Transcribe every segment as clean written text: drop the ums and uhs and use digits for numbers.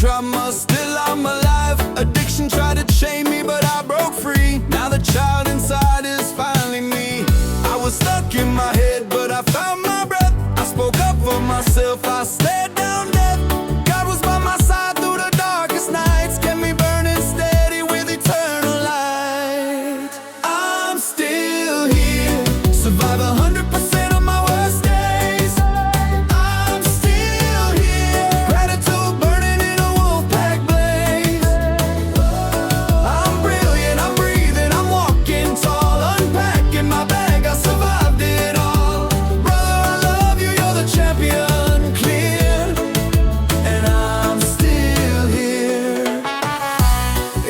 trauma, still I'm alive. Addiction tried to chain me, but I broke free. Now the child inside is finally me. I was stuck in my head, but I found my breath. I spoke up for myself, I stared down death. God was by my side through the darkest nights, kept me burning steady with eternal light. I'm still here, survive 100% of my worst days. I'm still here, gratitude burning in a wolf pack blaze. I'm brilliant, I'm breathing, I'm walking tall, unpacking my bag, I survived it all. Brother, I love you, you're the champion, clear, and I'm still here.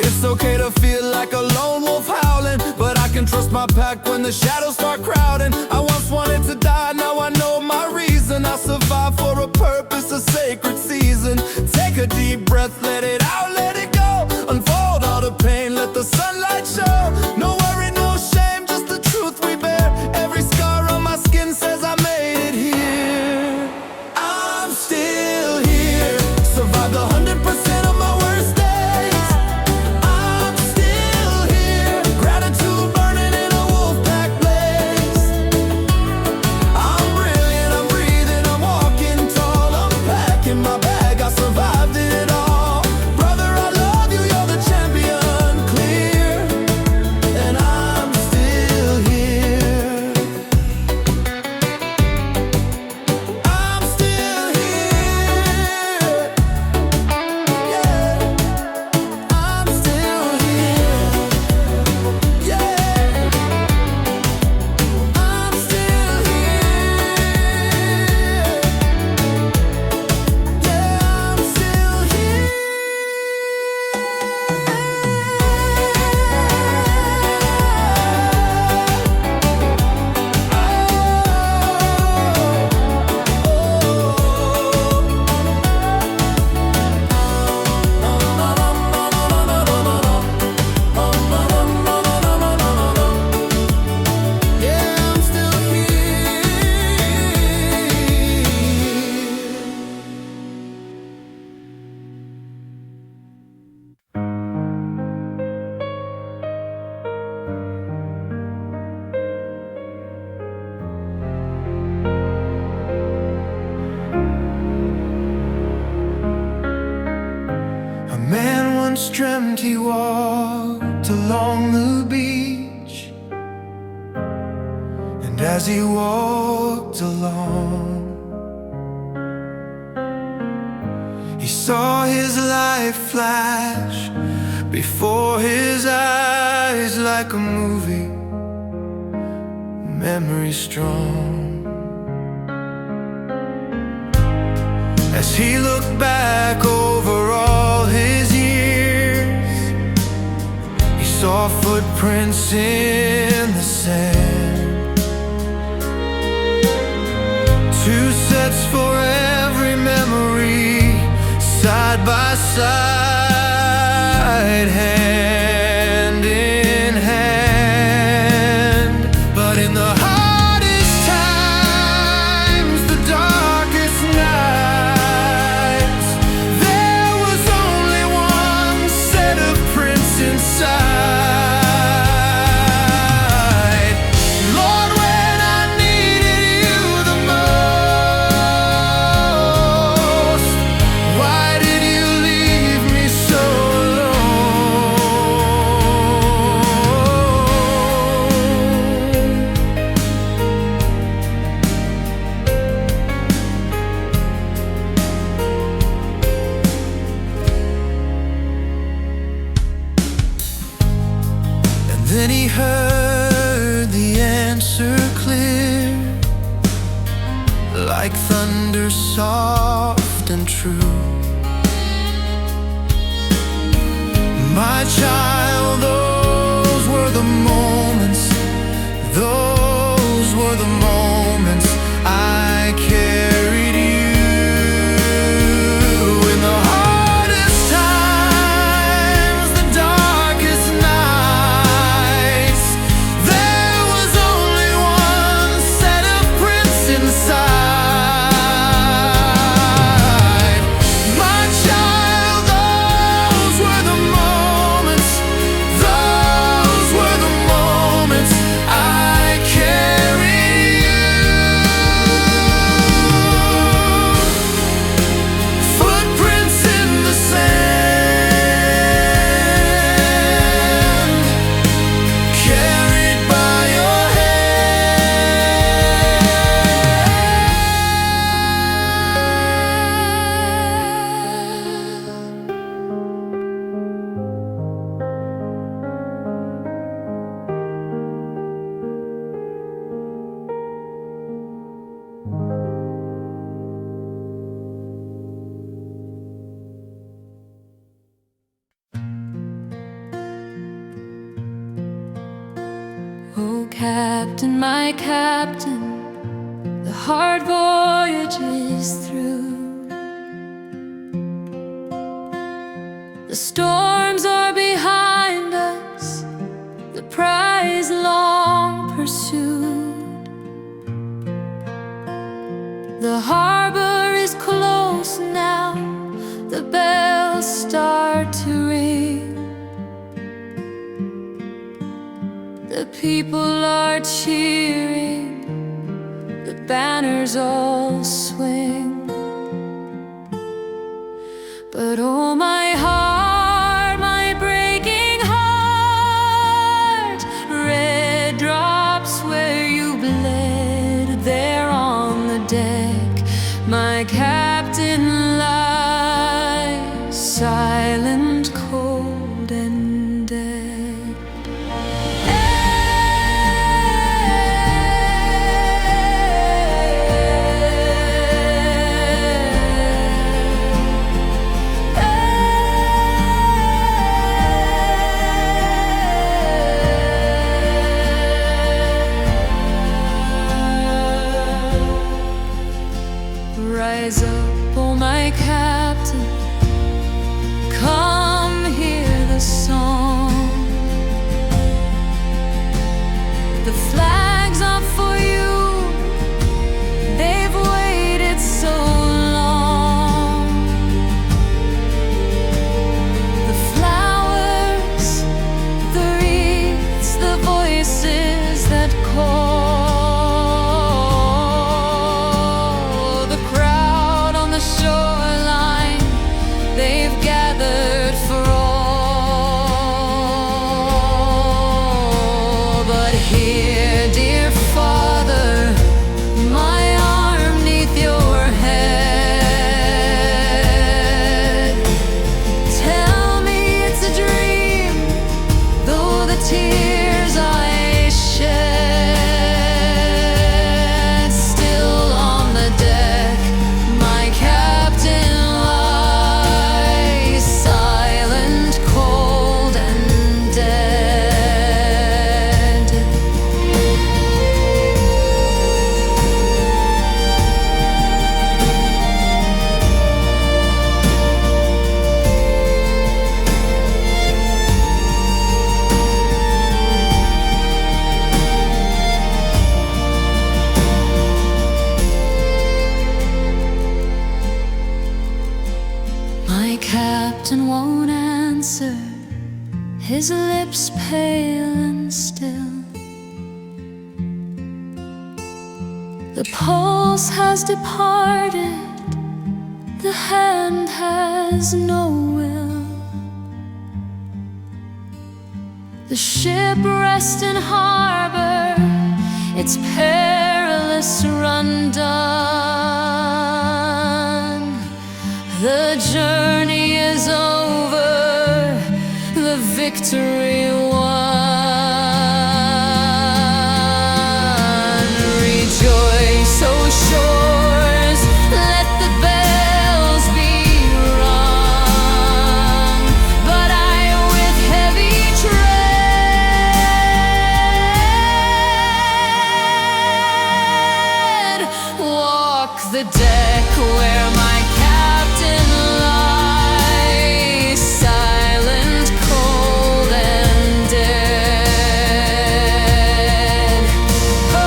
It's okay to feel like a lone wolf howling, but I can trust my pack when the shadows start crowding. I once wanted to die, now I know my reason. I survive for a purpose, a sacred season. Take a deep breath, let it out, let it go. Unfold all the pain, let the sunlight show. No worry, no shame, just the truth we bear. Every scar on my skin says I made it here. I'm still here, survived 100% of my worst days. I'm still here, gratitude burning in a wolf pack blaze. I'm brilliant, I'm breathing, I'm walking tall, I'm packing my bag, I survived it all. Brother, I love you, you're the champion, clear, and I'm still here. I'm still here, yeah. I'm still here, yeah. I'm still here, yeah. I'm still here. Yeah, I'm still A man once dreamt he walked along the beach, and as he walked along, he saw his life flash before his eyes like a movie, memory strong. As he looked back over all his years, he saw footprints in the sand. Two sets for every memory, side by side, hand in hand. But in the hardest times, the darkest nights, there was only one set of prints inside. Lord, when I needed you the most, why did you leave me so Then he heard the answer clear, like thunder soft and true. My child, those were the moments, those were the moments I carried you. In the hardest times, the darkest nights, there was only one set of prints inside. My child, my captain, the hard voyage is through. The storms are behind us, the prize long pursued. The harbor is close now, the bells start to ring. The people are cheering, the banners all swing. But oh my heart, my breaking heart, red drops where you bled there on the deck. My captain lies silent, cold and dead. Rise up, oh my captain, come hear the song. The flags are for you, they've waited so long. The flowers, the wreaths, the voices that call. Shoreline, they've gathered for all. But here, dear Father, my arm 'neath your head. Tell me it's a dream, though the tears I shed. Still on the deck, my captain lies silent, cold and dead. My captain won't answer, his lips pale and still. The pulse has departed, the hand has no will. The ship rests in harbor, its perilous rundone. The journey is over, the victory won. Rejoice, O shores, let the bells be rung. But I with heavy tread walk the deck where my captain lies silent, cold and dead. Oh,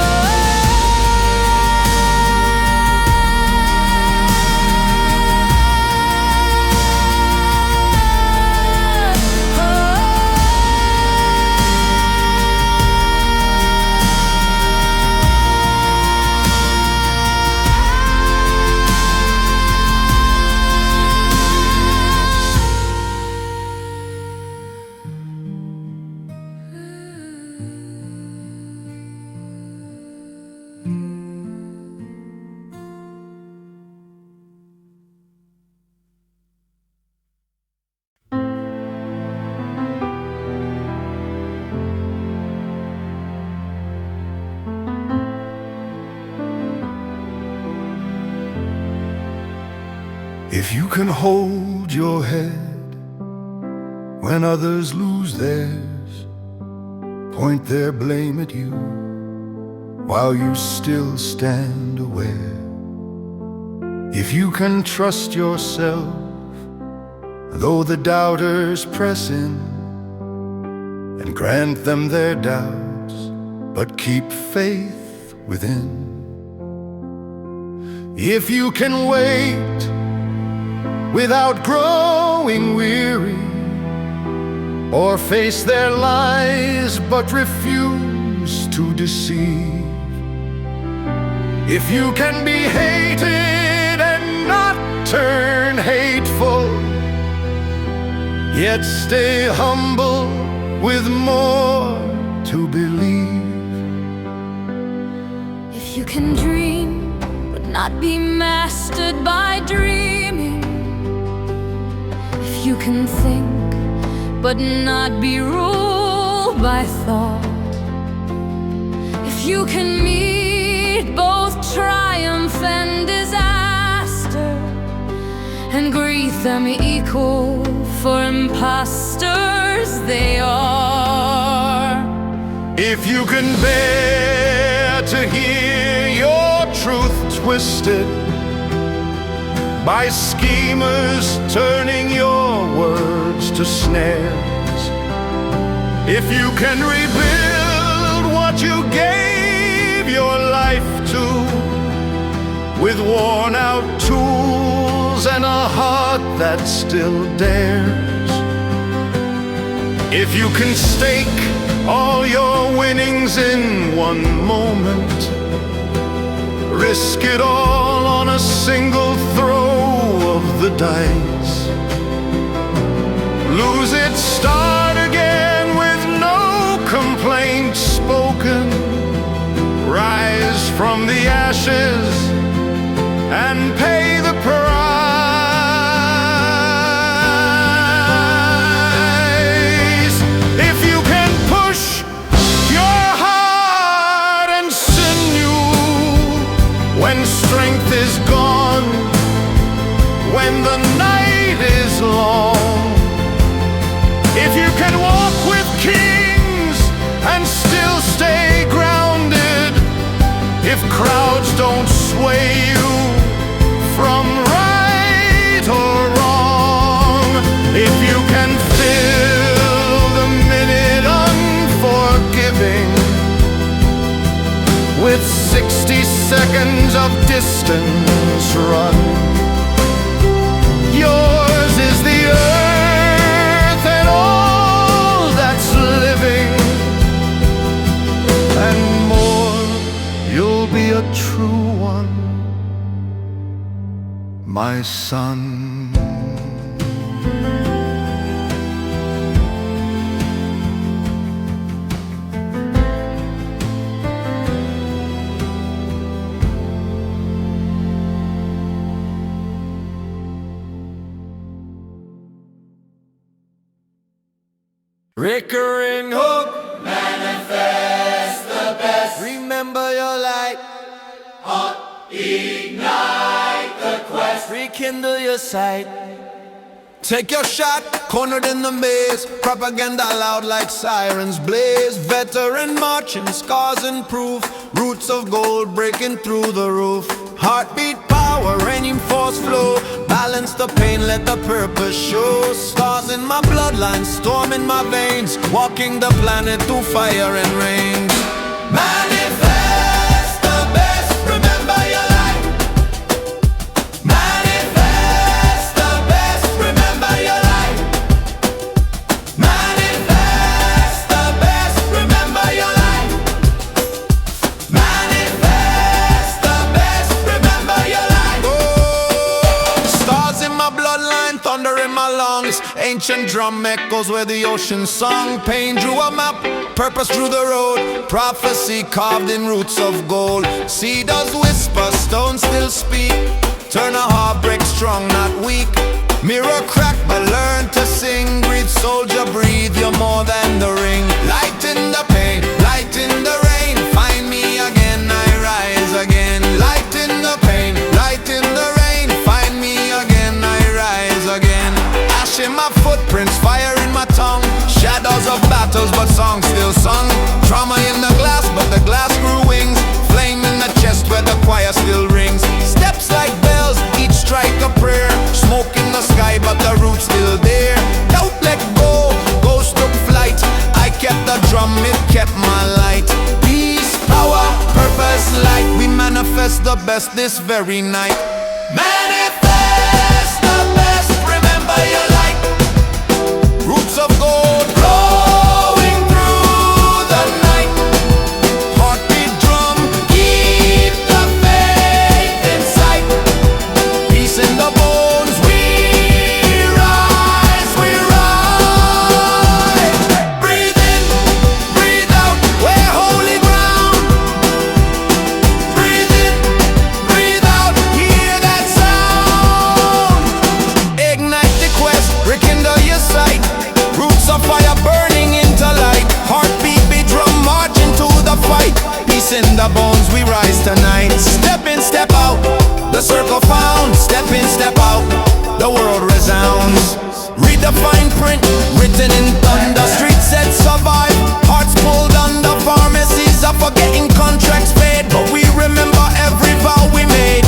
If you can hold your head when others lose theirs, point their blame at you while you still stand aware. If you can trust yourself, though the doubters press in, and grant them their doubts, but keep faith within. If you can wait without growing weary, or face their lies but refuse to deceive. If you can be hated and not turn hateful, yet stay humble with more to believe. If you can dream but not be mastered by dreaming, if you can think but not be ruled by thought, if you can meet both triumph and disaster, and greet them equal, for imposters they are. If you can bear to hear your truth twisted by schemers turning your words to snares, if you can rebuild what you gave your life to with worn out tools and a heart that still dares, if you can stake all your winnings in one moment, risk it all on a single throw of the dice, lose it, start again with no complaint spoken, rise from the ashes and pay the price. If you can push your heart and sinew when strength is gone, when the night is long, if you can walk with kings and still stay grounded, if crowds don't sway you from right or wrong, if you can fill the minute unforgiving with 60 seconds of distance run, yours is the earth and all that's living, and more, you'll be a true one, my son. Recurring hook, manifest the best. Remember your light, hot, ignite the quest. Rekindle your sight. Take your shot, cornered in the maze. Propaganda loud like sirens blaze. Veteran marching, scars and proof. Roots of gold breaking through the roof. Heartbeat power, raining force flow. Balance the pain, let the purpose show. Stars in my bloodline, storm in my veins. Walking the planet through fire and rain. Manifest the best, remember your life. Manifest the best, remember your life. Manifest the best, remember your life. Manifest the best, remember your life. Oh, stars in my bloodline, thunder in my lungs. Ancient drum echoes where the ocean sung. Pain drew a map, purpose drew the road. Prophecy carved in roots of gold. Cedars whisper, stones still speak. Turn a heartbreak strong, not weak. Mirror crack, but learn to sing. Breathe, soldier, breathe, you're more than the ring. Light in the pain, light in the rain. Find me again, I rise again. Light in the pain, light in the rain. Find me again, I rise again. Ash in my footprints, fire in my tongue. Shadows of battles, but songs still sung. Trauma in the glass, but the glass grew wings. Flame in the chest where the choir still rings. Steps like bells, each strike a prayer. Smoke in the sky, but the roots still there. Doubt let go, ghost took flight. I kept the drum, it kept my light. Peace, power, purpose, light. We manifest the best this very night. Manifest the best, remember your light. Roots of gold growing through the night. Heartbeat drum, keep the faith in sight. Peace in the bones, we rise, we rise. Breathe in, breathe out, we're holy ground. Breathe in, breathe out, hear that sound. Ignite the quest, rekindle your sight. Roots of fire burning into light. Heartbeat be drum marching to the fight. Peace in the bones, we rise tonight. Step in, step out, the circle found. Step in, step out, the world resounds. Read the fine print, written in thunder. Streets said survive, hearts pulled under. Pharmacies are forgetting contracts paid, but we remember every vow we made.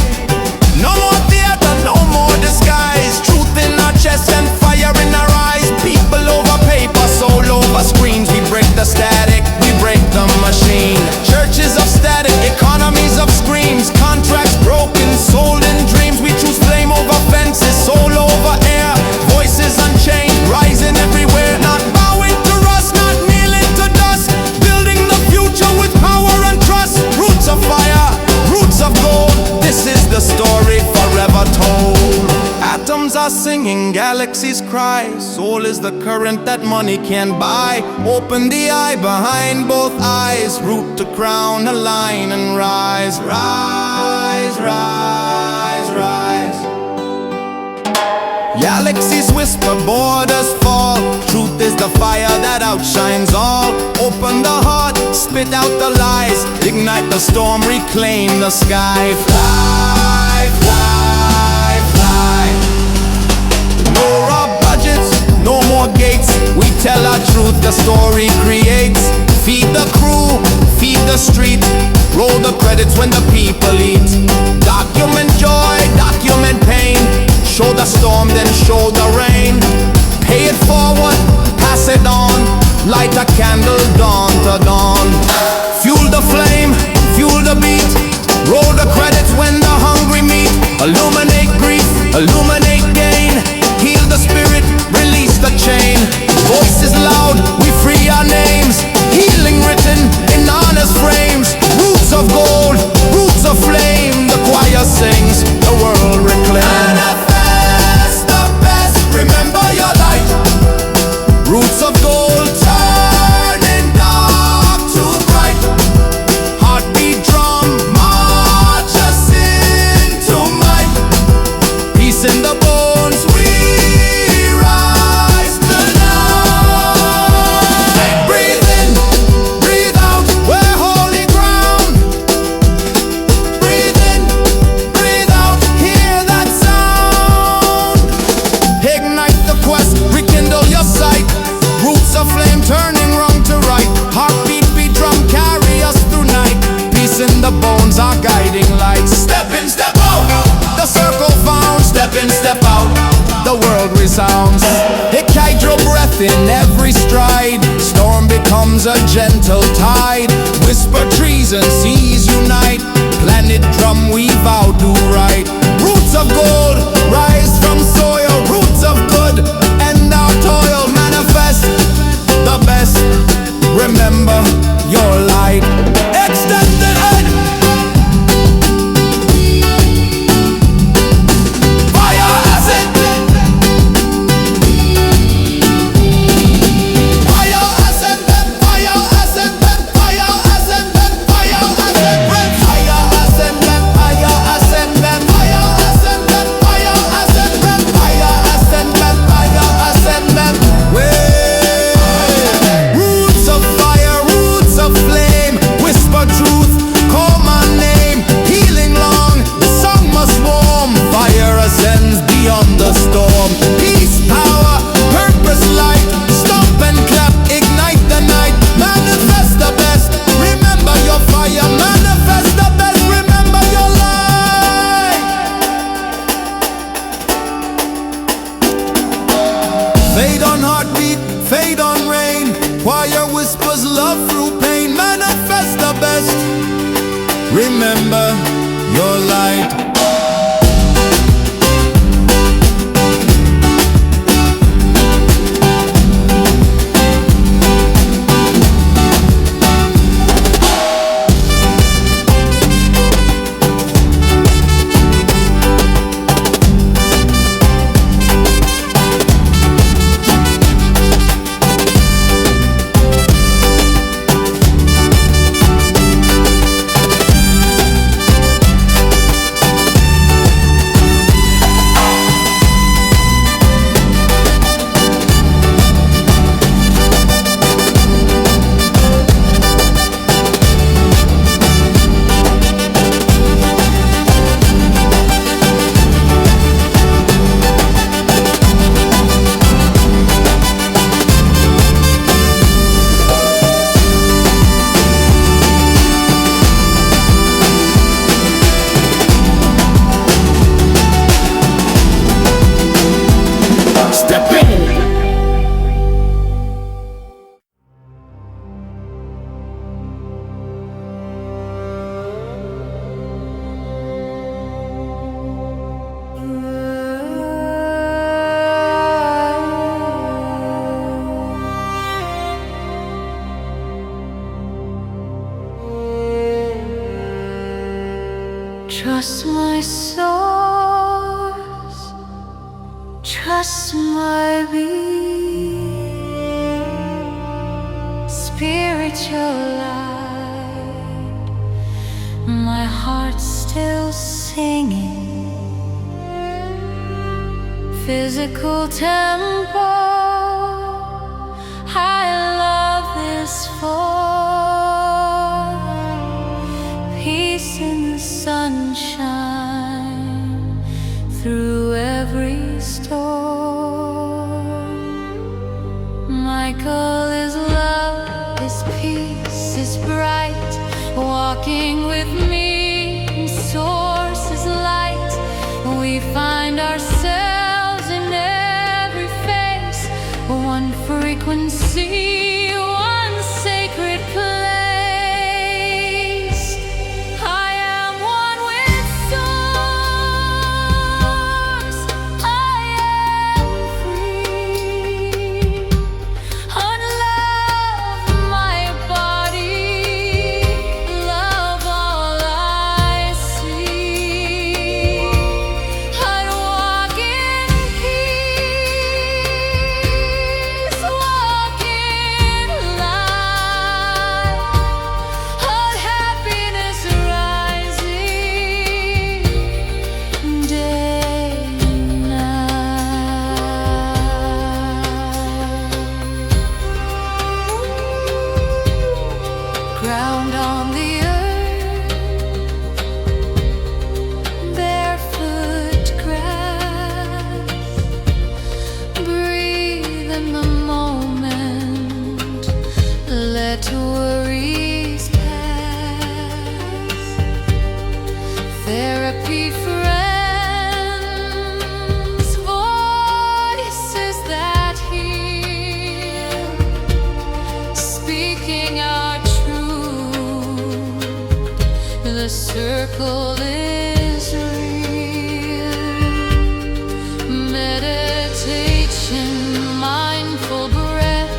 No more theater, no more disguise. Truth in our chest and fire in our eyes. People over paper, soul over screens. We break the static, we break the machine. Churches of static, economies of screams. Contracts broken, sold in dreams. We choose flame over fences, soul over air. Voices unchained, rising everywhere. Not bowing to rust, not kneeling to dust. Building the future with power and trust. Roots of fire, roots of gold. This is the story forever told. Atoms are singing, galaxies cry. Soul is the current that money can't buy. Open the eye behind both eyes. Root to crown, align and rise. Rise, rise, rise. Galaxies whisper, borders fall. Truth is the fire that outshines all. Open the heart, spit out the lies. Ignite the storm, reclaim the sky. Fly, fly, fly. No raw budgets, no more gates. We tell our truth, the story creates. Feed the crew, feed the street. Roll the credits when the people eat. Document joy, document pain. Show the storm, then show the rain. Pay it forward, pass it on. Light a candle dawn to dawn. Fuel the flame, fuel the beat. Roll the credits when the hungry meet. Illuminate grief, illuminate gain. Heal the spirit, release the chain. Voices loud, we free our names. Healing written in honest frames. Roots of gold, roots of flame. The choir sings, the world reclaims. Manifest the best, remember your light. Roots of gold, turning dark to bright. Heartbeat drum, march us into might. Peace in the bones, we rise tonight. Breathe in, breathe out, we're holy ground. Breathe in, breathe out, hear that sound. Ignite the quest, rekindle your sight. Roots of flame turning wrong to right. Heartbeat beat drum, carry us through night. Peace in the bones, our guiding light. Step in, step out, the circle found. Step in, step out, the world resounds. Hydro breath in every stride. Storm becomes a gentle tide. Whisper trees and seas unite. Planet drum, we vow to right. Roots of gold, rise from soil. Roots of good, end our toil. Manifest the best, remember your light. Extend the head. Fire ascendant. Fire ascendant, fire ascendant, fire ascendant, fire ascendant. Fire ascendant, fire ascendant, fire ascendant, fire ascendant. Fade on heartbeat, fade on rain. Choir whispers love through pain. Manifest the best. Remember your light. Trust my source, trust my being, spiritual light, my heart's still singing, physical tempo, I love this form, peace in the sunshine through every storm. My goal is love, is peace, is bright, walking with me in source is light. We find ourselves in every face, one frequency, one sacred place. Ground on the earth, barefoot grass, breathe in the moment, let worries pass. Therapy friends, voices that heal, speaking our the circle is real. Meditation, mindful breath,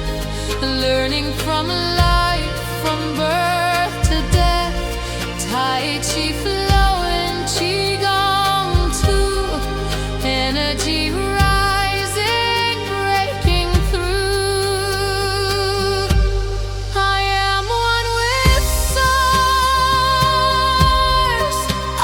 learning from life, from birth to death. Tai Chi flowing, Qigong too, energy rising, breaking through. I am one with source. I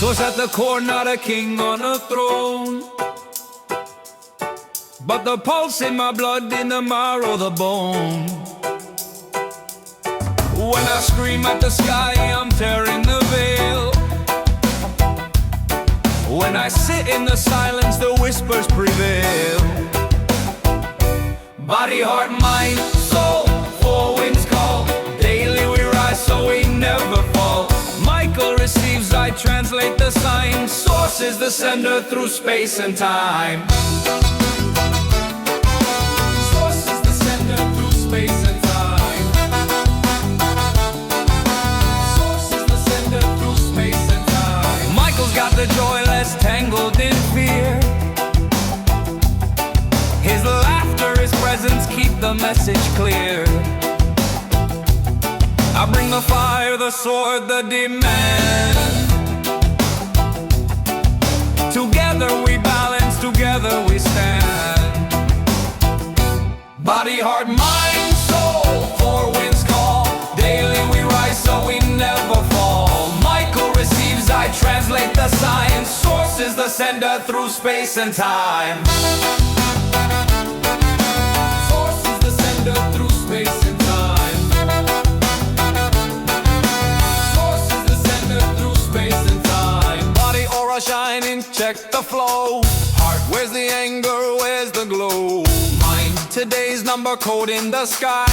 Source at the core, not a king on a throne, but the pulse in my blood, in the marrow, the bone. When I scream at the sky, I'm tearing the veil. When I sit in the silence, the whispers prevail. Body, heart, mind, soul, four winds call. Daily we rise so we never fall. Michael receives, I translate the sign. Source is the sender through space and time. Source is the sender through space and time. Source is the sender through space and time. Michael's got the joy less tangled in fear. His laughter, his presence keep the message clear. I bring the fire, the sword, the demand. Together we balance, together we stand. Body, heart, mind, soul, four winds call. Daily we rise so we never fall. Michael receives, I translate the sign. Source is the sender through space and time. Source is the sender through space and time. Source is the sender through space and time. Body, aura shining, check the flow. Heart, where's the anger, where's the glow? Mind, today's number code in the sky.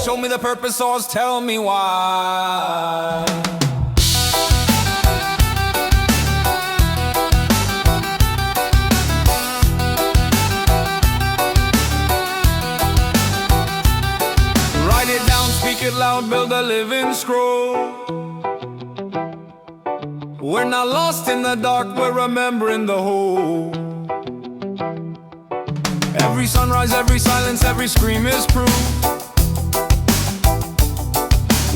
Show me the purpose, source, tell me why. Write it down, speak it loud, build a living scroll. We're not lost in the dark, we're remembering the whole. Every sunrise, every silence, every scream is proof.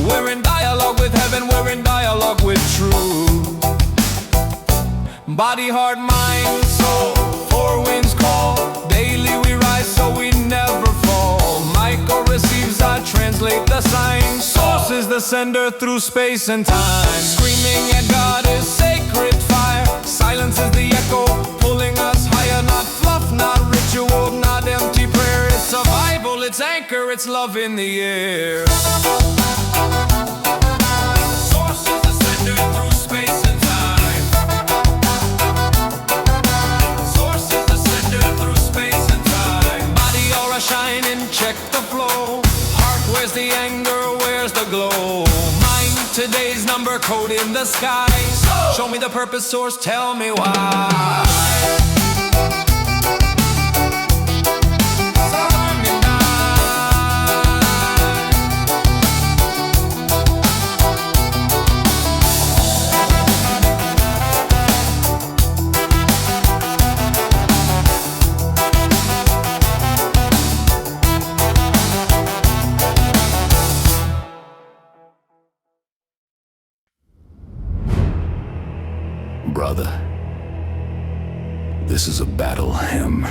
We're in dialogue with heaven, we're in dialogue with truth. Body, heart, mind, soul, four winds call. Daily we rise so we never fall. Michael receives, I translate the sign. Source is the sender through space and time. Screaming at God is sacred fire. Silence is the echo, pulling us higher. Not fluff, not ritual, not empty prayer. It's survival, it's anchor, it's love in the air. Source is the sender through space and time. Source is the sender through space and time. Body, aura shining, check the flow. Heart, where's the anger, where's the glow? Mind, today's number code in the sky. Show me the purpose, source, tell me why. Brother, this is a battle hymn.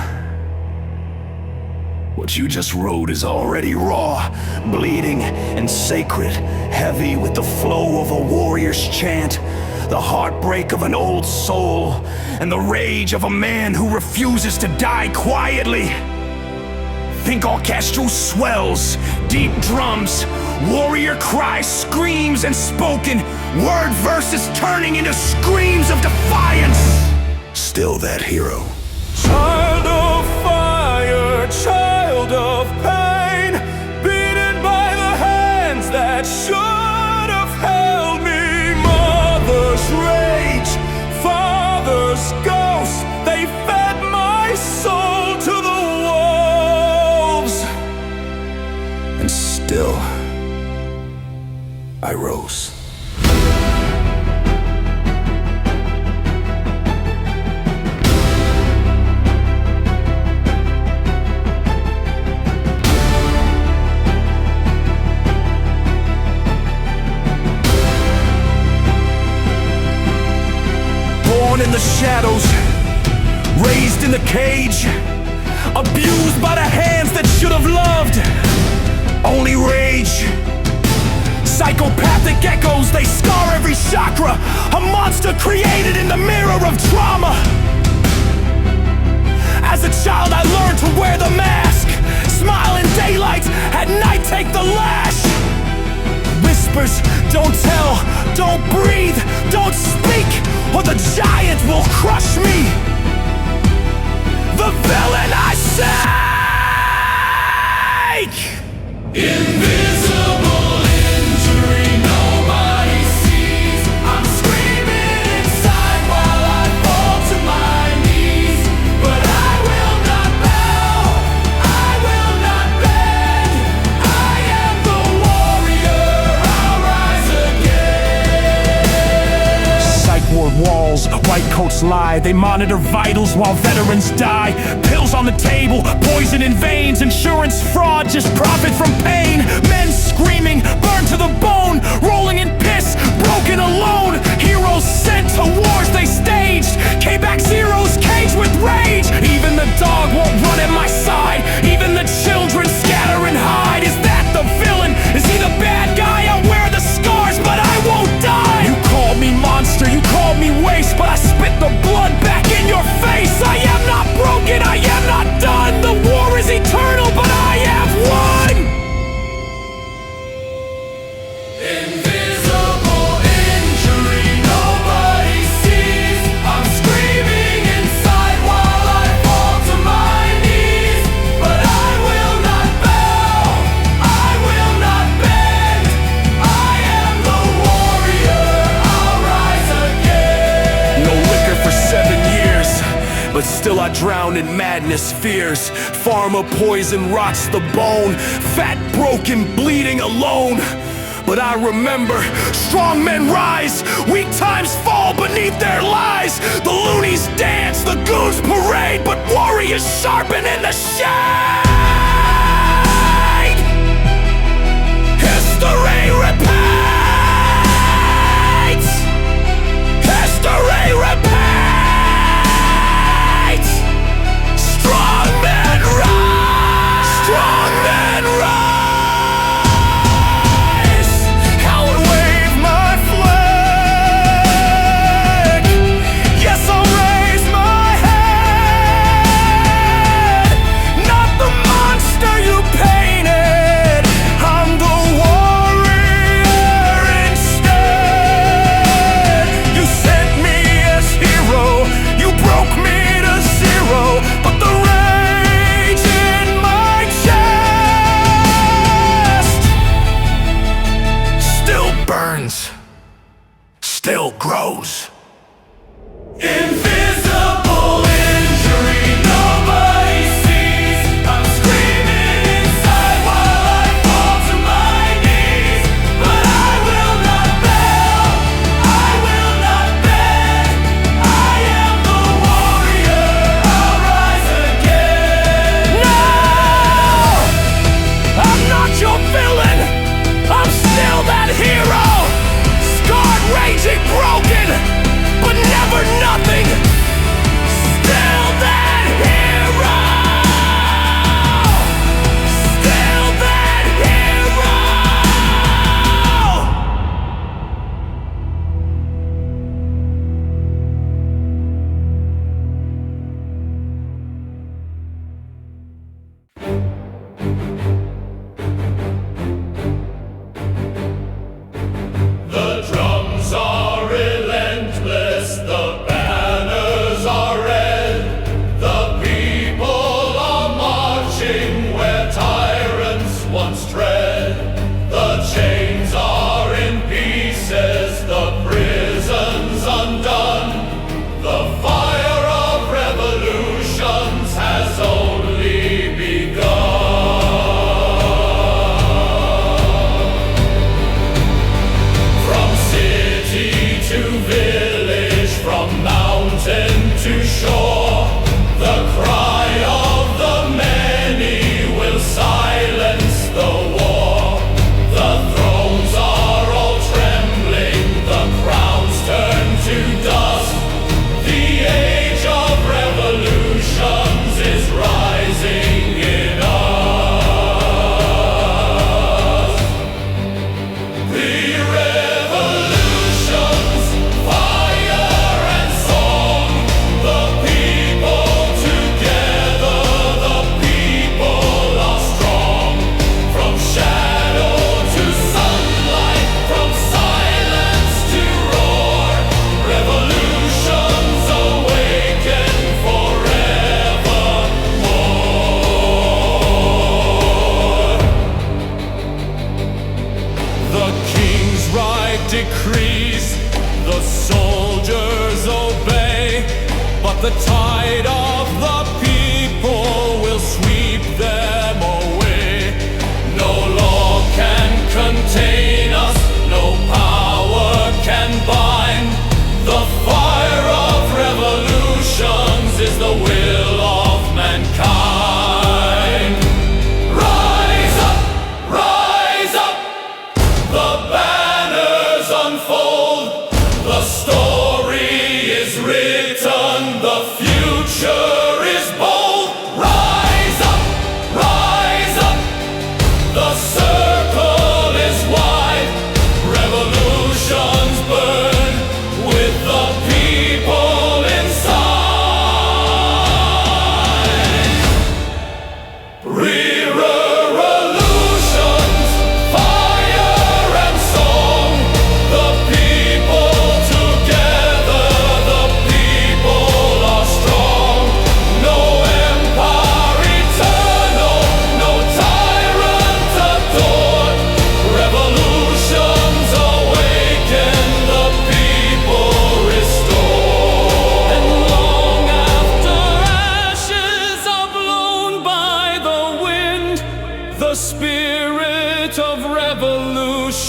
What you just wrote is already raw, bleeding and sacred, heavy with the flow of a warrior's chant, the heartbreak of an old soul, and the rage of a man who refuses to die quietly. Think orchestral swells, deep drums, warrior cries, screams, and spoken word verses turning into screams of defiance. Still that hero. Child of fire, child of pain, beaten by the hands that should have held me. Mother's rage, father's ghost, they fed my soul to the wolves. And still, I rose. Born in the shadows, raised in the cage, abused by the hands that should have loved. Only rage, Psychopathic echoes, they scar every chakra. A monster created in the mirror of trauma. As a child I learned to wear the mask. Smile in daylight, at night take the lash. Whispers, don't tell, don't breathe, don't speak, or the giant will crush me. The villain I seek. Invisible injury nobody sees. I'm screaming inside while I fall to my knees. But I will not bow, I will not bend. I am the warrior, I'll rise again. Psych ward walls, white coats lie. They monitor vitals while veterans die. Pills on the table, poison in veins. Insurance fraud, just profit from pain. Men screaming, burned to the bone. Rolling in piss, broken alone. Heroes sent to wars they staged. K-back zeros caged with rage. Even the dog won't run at my side. Even the children scatter and hide. Is that the villain? Is he the bad guy? I'll wear the scars, but I won't die. You called me monster, you called me waste, but I spit the blood back in your face. I am not broken, I am not done. The war is eternal, but I have won. Invisible injury nobody sees. I'm screaming inside while I fall to my knees. But I will not bow, I will not bend. I am the warrior, I'll rise again. No liquor for 7 years, but still I drown in madness, fears. Pharma poison rots the bone. Fat, broken, bleeding alone. But I remember, strong men rise, weak times fall beneath their lies. The loonies dance, the goons parade, but warriors sharpen in the shade. History repeats. History repeats. Strong men rise. Strong men rise.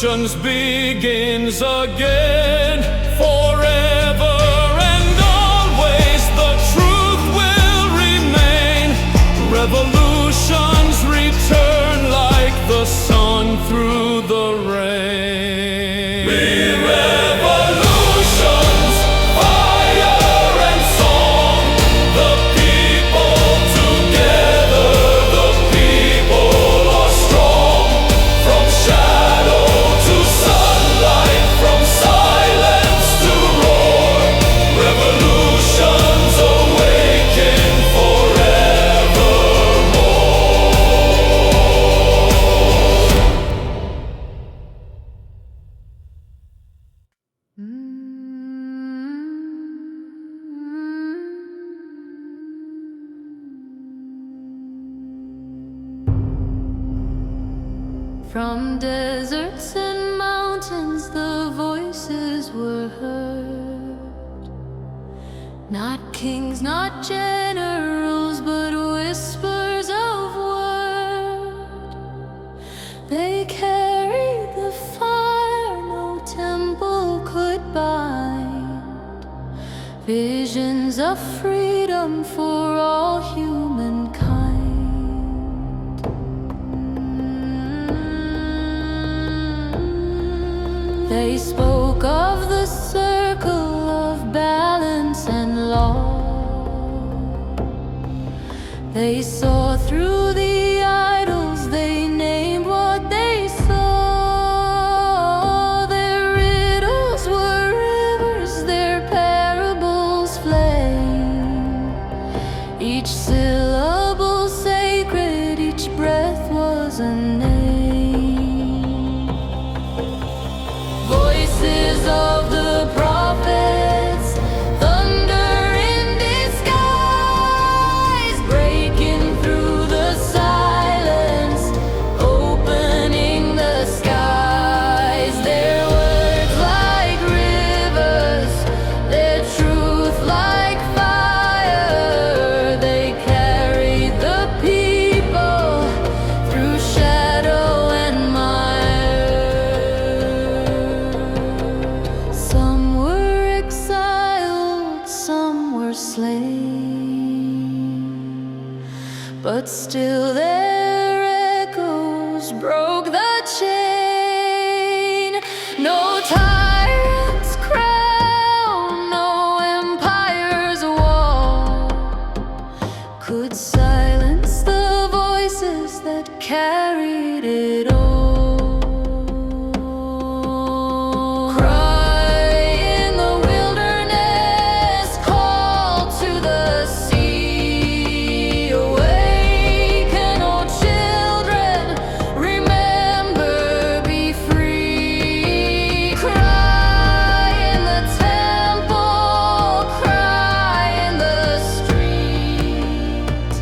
revolutions begins again. Forever and always the truth will remain. Revolutions return like the sun through the rain. Be revolutions, fire and song. The people together, the people are strong. From shadow to sunlight, from silence to roar. Revolutions awaken From deserts and mountains the voices were heard. Not kings, not generals, but whispers of word. They carried the fire no temple could bind. Visions of freedom for all humankind. They spoke of the circle of balance and law. They saw through the idols, they named what they saw. Their riddles were rivers, their parables flame. Each syllable sacred, each breath was a name. Voices of the prophets, thunder in disguise, breaking through the silence, opening the skies. Their words like rivers, their truth like fire. They carried the people through shadow and mire. Some were exiled, some were slain, but still their echoes broke the chain. No tyrant's crown, no empire's wall could silence the voices that carried it all. Cry in the wilderness, call to the sea. Awaken, O children, remember, be free. Cry in the temple, cry in the street.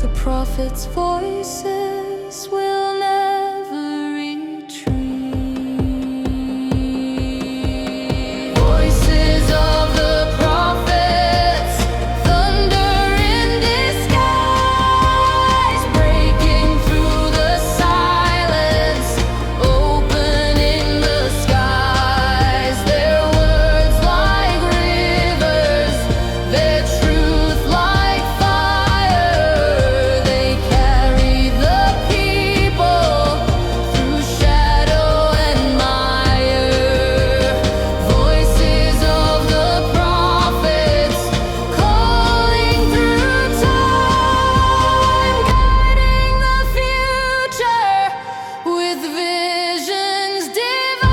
The prophets' voices will never retreat. Voices of the prophets, thunder in disguise, breaking through the silence, opening the skies. Their words like rivers, their truth like fire. They carried the people through shadow and mire. Voices of the prophets, calling through time, guiding the future with visions divine.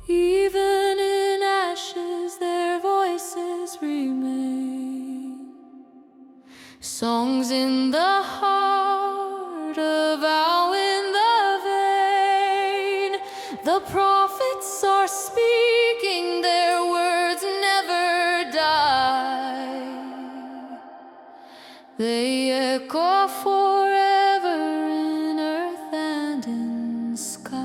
Even in ashes, their voices remain. Songs in the heart, a vow in the vein. The prophets are speaking, their words never die. They echo forever in earth and in sky.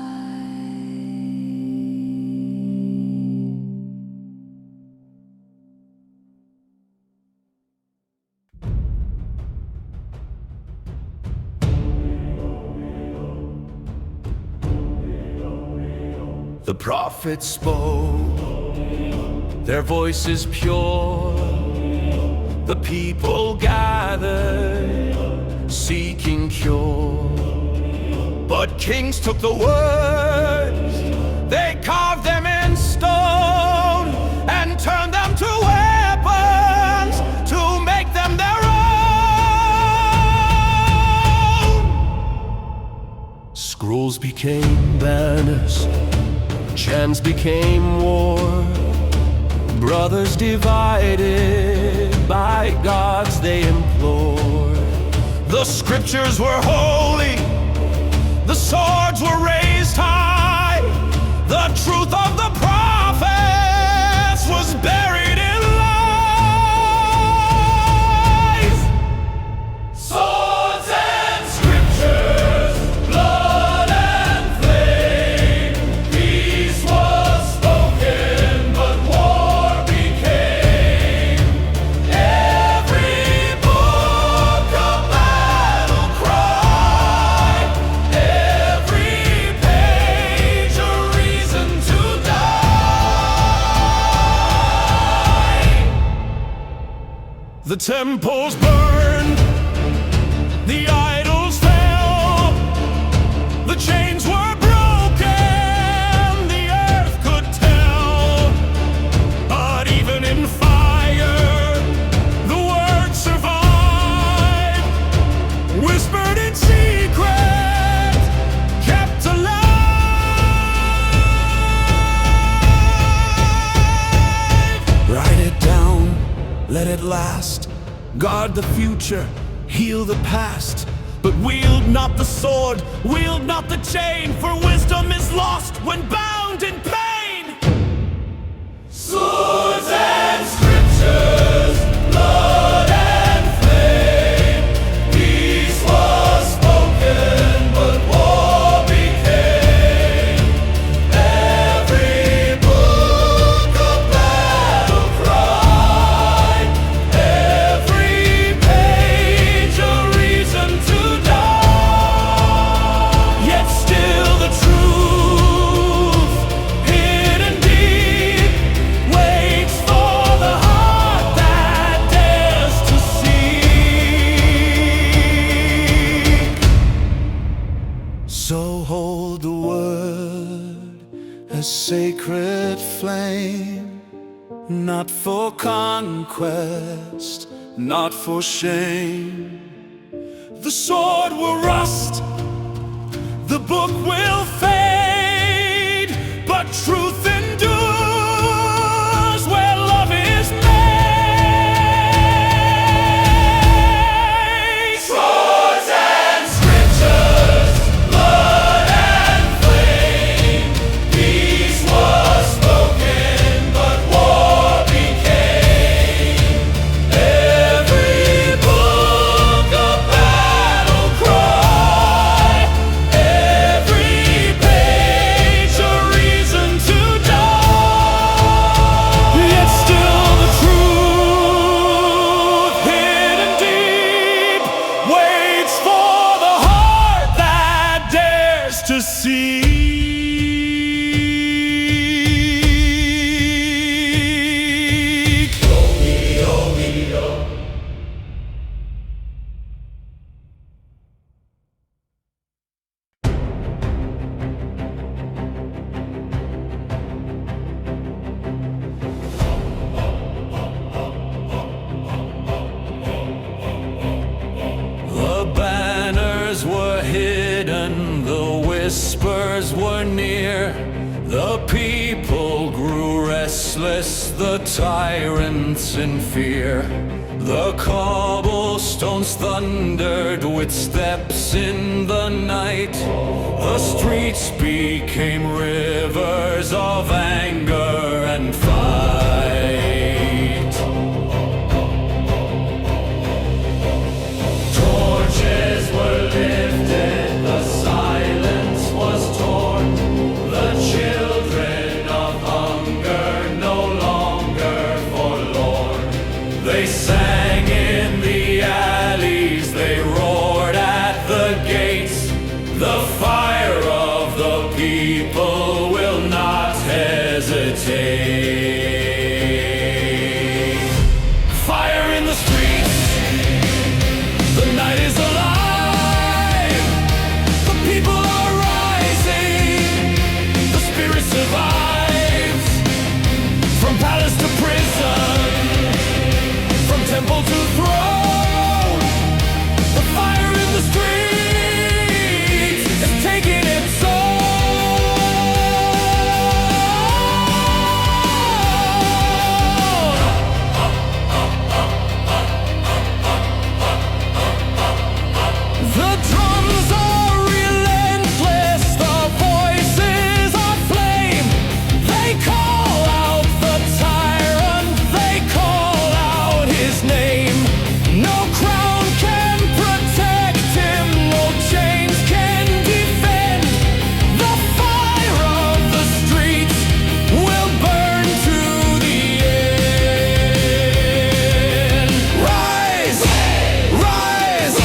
The prophets spoke, their voices pure. The people gathered, seeking cure. But kings took the words, they carved them in stone, and turned them to weapons to make them their own. Scrolls became banners, chants became war. Brothers divided, by gods they implored. The scriptures were holy, the swords were raised high. The truth of the prophets was buried in lies. Swords and scriptures, blood and flame. Peace was spoken, but war became. Every book a battle cry, every page a reason to die. The temples burned, the idols fell, the chains were broken, the earth could tell. But even in fire, the word survived, whispered in secret, kept alive. Write it down, let it last. Guard the future, heal the past. But wield not the sword, wield not the chain, for wisdom is lost when bound in pain. Swords and scriptures, blood and flame. Peace was spoken, but war became. Every book a battle cry, every page a reason to die. Yet still the truth, hidden deep, waits for the heart that dares to seek. So hold the word, a sacred flame, not for conquest, not for shame. The sword will rust, the book will fade, but truth endures where love is made. Swords and scriptures, blood and flame. Peace was spoken, but war became. Every book a battle cry, every page a reason to die. Yet still the truth, hidden deep, waits for the heart that dares to seek. The banners were hidden, the whispers were near. The people grew restless, the tyrants in fear. The cobblestones thundered with steps in the night. The streets became rivers of anger and fight. Torches were lifted, the silence was torn. The children of hunger no longer forlorn. They sang in the alleys, they roared at the gates. The fire of the people will not hesitate. Fire in the streets, the night is alive. The people are rising, the spirit survives. From palace to prison, from temple to throne, the fire in the streets is taking its own. The drums are relentless, the voices are flame. They call out the tyrant, they call out his name. No crown can protect him, no chains can defend. The fire of the streets will burn to the end. Rise, rise,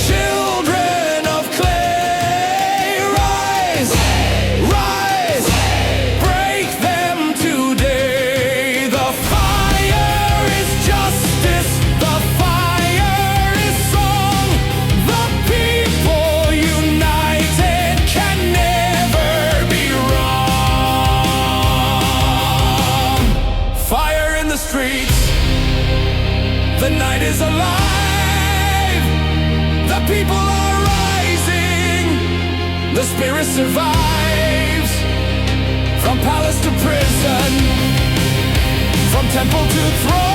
children of clay. Rise, rise, break them today. The fire is justice, the fire is song. The people united can never be wrong. Fire in the streets, the night is alive. The people are rising, the spirit survives. From palace to prison, from temple to throne.